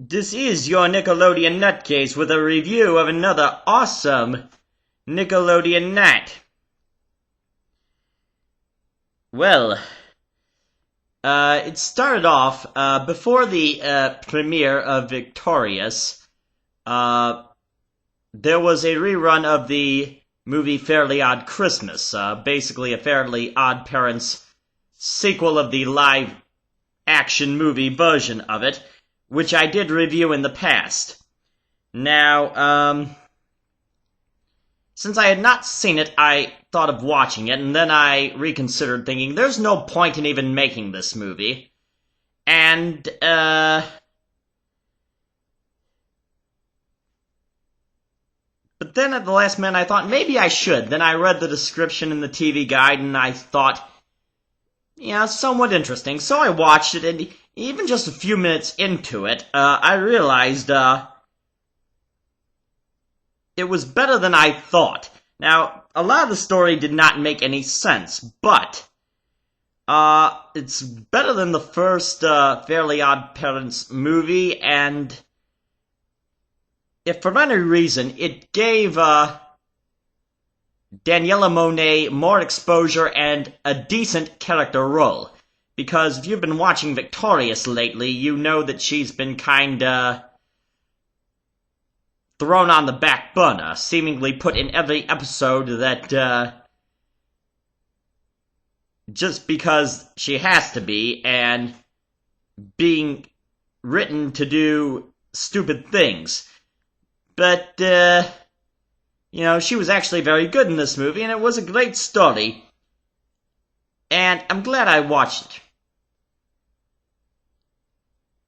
This is your Nickelodeon Nutcase with a review of another awesome Nickelodeon night. Well, it started off, before the premiere of Victorious, there was a rerun of the movie Fairly Odd Christmas, basically a Fairly Odd Parents sequel of the live-action movie version of it, which I did review in the past. Now, since I had not seen it, I thought of watching it, and then I reconsidered, thinking, there's no point in even making this movie. And, but then at the last minute I thought, maybe I should. Then I read the description in the TV guide, and I thought, somewhat interesting. So I watched it, and even just a few minutes into it, I realized, it was better than I thought. Now, a lot of the story did not make any sense, but, it's better than the first, Fairly Odd Parents movie, and if for any reason, it gave, Daniela Monet more exposure and a decent character role. Because if you've been watching Victorious lately, you know that she's been kinda thrown on the back burner, seemingly put in every episode that, just because she has to be, and being written to do stupid things. But, she was actually very good in this movie, and it was a great story. And I'm glad I watched it.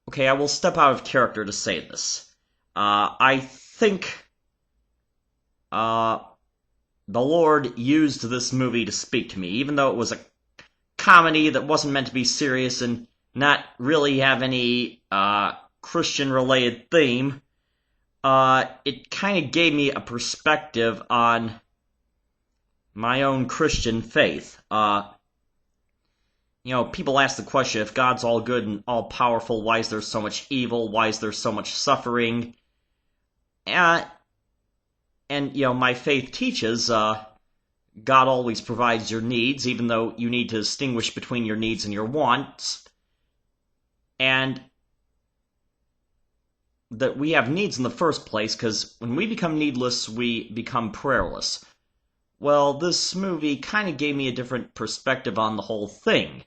Okay, I will step out of character to say this. I think, the Lord used this movie to speak to me, even though it was a comedy that wasn't meant to be serious and not really have any, Christian-related theme. It kind of gave me a perspective on my own Christian faith. People ask the question, if God's all good and all powerful, why is there so much evil? Why is there so much suffering? And my faith teaches, God always provides your needs, even though you need to distinguish between your needs and your wants. And that we have needs in the first place, because when we become needless, we become prayerless. Well, this movie kind of gave me a different perspective on the whole thing.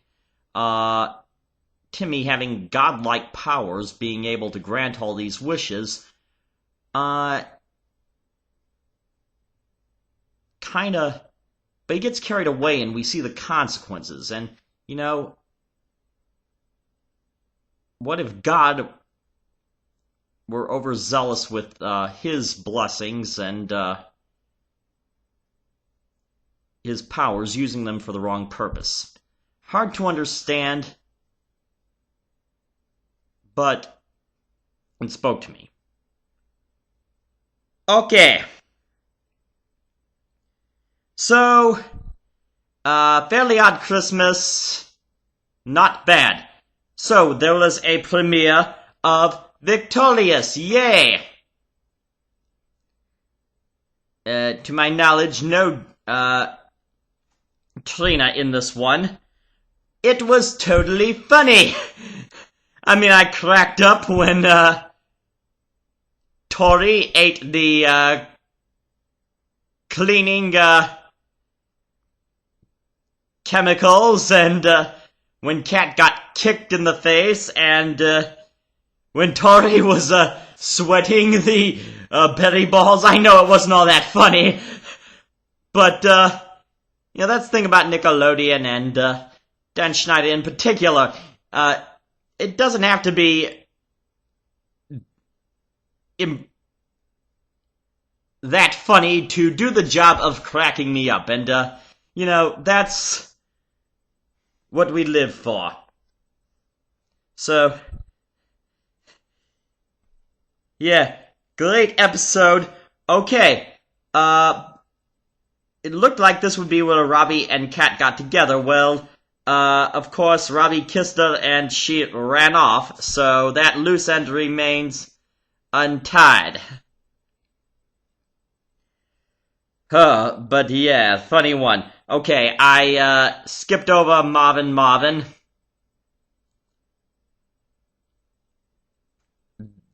Timmy having godlike powers, being able to grant all these wishes, but he gets carried away and we see the consequences, and, what if God were overzealous with, his blessings and, his powers, using them for the wrong purpose? Hard to understand, but it spoke to me. Okay. So, Fairly Odd Christmas, not bad. So, there was a premiere of Victorious, yay! To my knowledge, no, Trina in this one. It was totally funny! I mean, I cracked up when, Tori ate the, cleaning, chemicals, and, when Kat got kicked in the face, and, when Tori was, sweating the, berry balls. I know it wasn't all that funny, but, that's the thing about Nickelodeon and, Dan Schneider in particular. It doesn't have to be that funny to do the job of cracking me up, and, that's what we live for. So, yeah, great episode. Okay, it looked like this would be where Robbie and Kat got together. Well, Of course, Robbie kissed her and she ran off, so that loose end remains untied. But yeah, funny one. Okay, I, skipped over Marvin,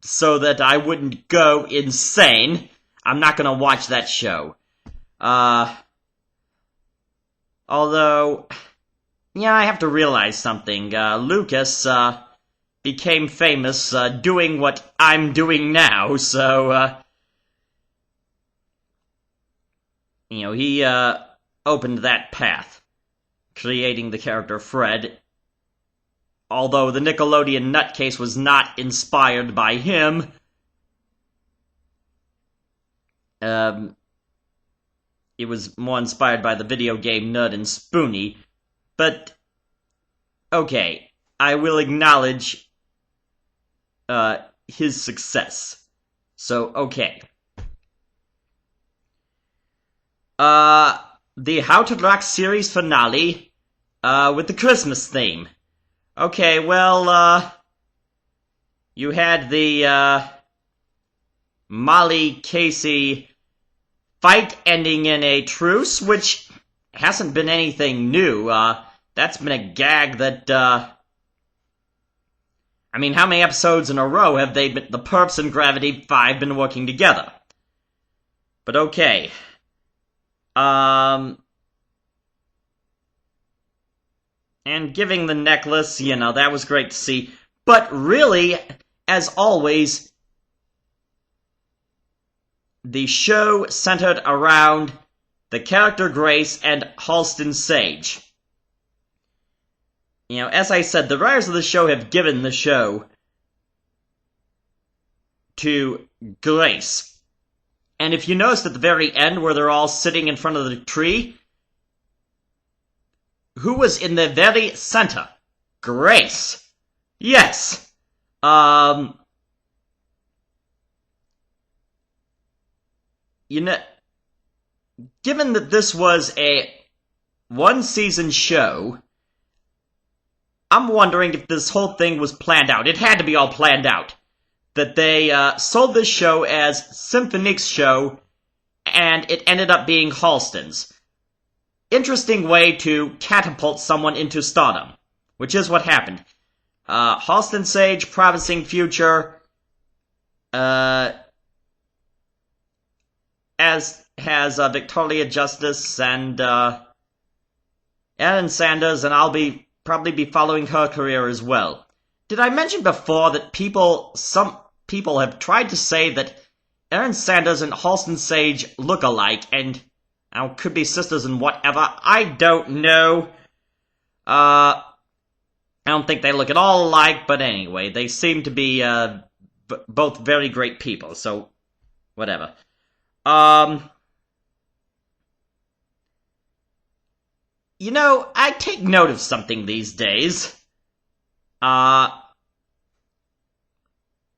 so that I wouldn't go insane. I'm not gonna watch that show. Although, yeah, I have to realize something. Lucas, became famous, doing what I'm doing now, so, he, opened that path, creating the character Fred. Although the Nickelodeon Nutcase was not inspired by him. It was more inspired by the video game Nerd and Spoonie. But, okay, I will acknowledge, his success. So, okay. The How to Rock series finale, with the Christmas theme. Okay, well, you had the, Molly Casey fight ending in a truce, which hasn't been anything new. That's been a gag that, I mean, how many episodes in a row have the Perps and Gravity 5 been working together? But okay. And giving the necklace, that was great to see. But really, as always, the show centered around the character Grace and Halston Sage. As I said, the writers of the show have given the show to Grace. And if you noticed at the very end where they're all sitting in front of the tree, who was in the very center? Grace. Yes. Given that this was a one-season show, I'm wondering if this whole thing was planned out. It had to be all planned out. That they sold this show as Symphonique's show, and it ended up being Halston's. Interesting way to catapult someone into stardom, which is what happened. Halston Sage, promising future, as has Victoria Justice and Erin Sanders, and I'll probably be following her career as well. Did I mention before that some people have tried to say that Erin Sanders and Halston Sage look alike, and could be sisters and whatever? I don't know. I don't think they look at all alike, but anyway, they seem to be both very great people, so whatever. I take note of something these days.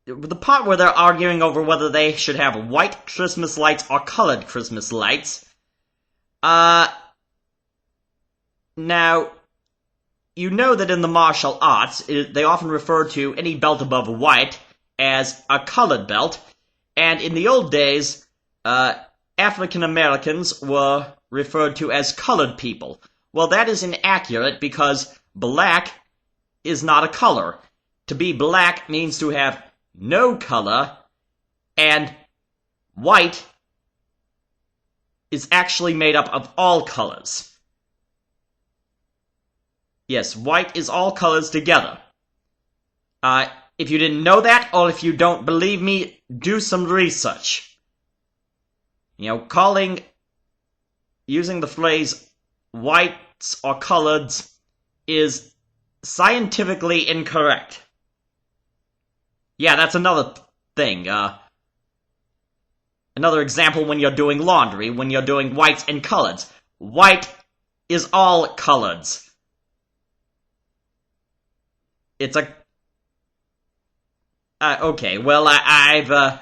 The part where they're arguing over whether they should have white Christmas lights or colored Christmas lights. Now, you know that in the martial arts, they often refer to any belt above white as a colored belt, and in the old days, African Americans were referred to as colored people. Well, that is inaccurate because black is not a color. To be black means to have no color, and white is actually made up of all colors. Yes, white is all colors together. If you didn't know that, or if you don't believe me, do some research. Using the phrase whites or coloreds is scientifically incorrect. Yeah, that's another thing. Another example when you're doing laundry, when you're doing whites and coloreds. White is all coloreds. It's a... okay, well, I've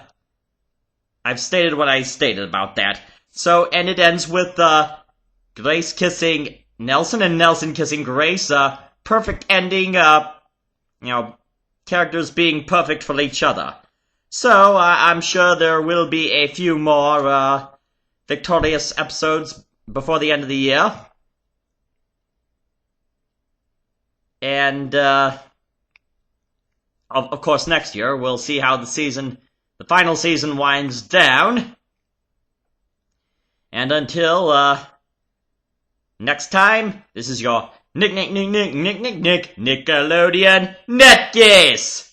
stated what I stated about that. So, and it ends with, Grace kissing Nelson and Nelson kissing Grace, perfect ending, characters being perfect for each other. So, I'm sure there will be a few more, victorious episodes before the end of the year. And, of course, next year, we'll see how the final season winds down. And until, next time, this is your Nickelodeon Nutcase!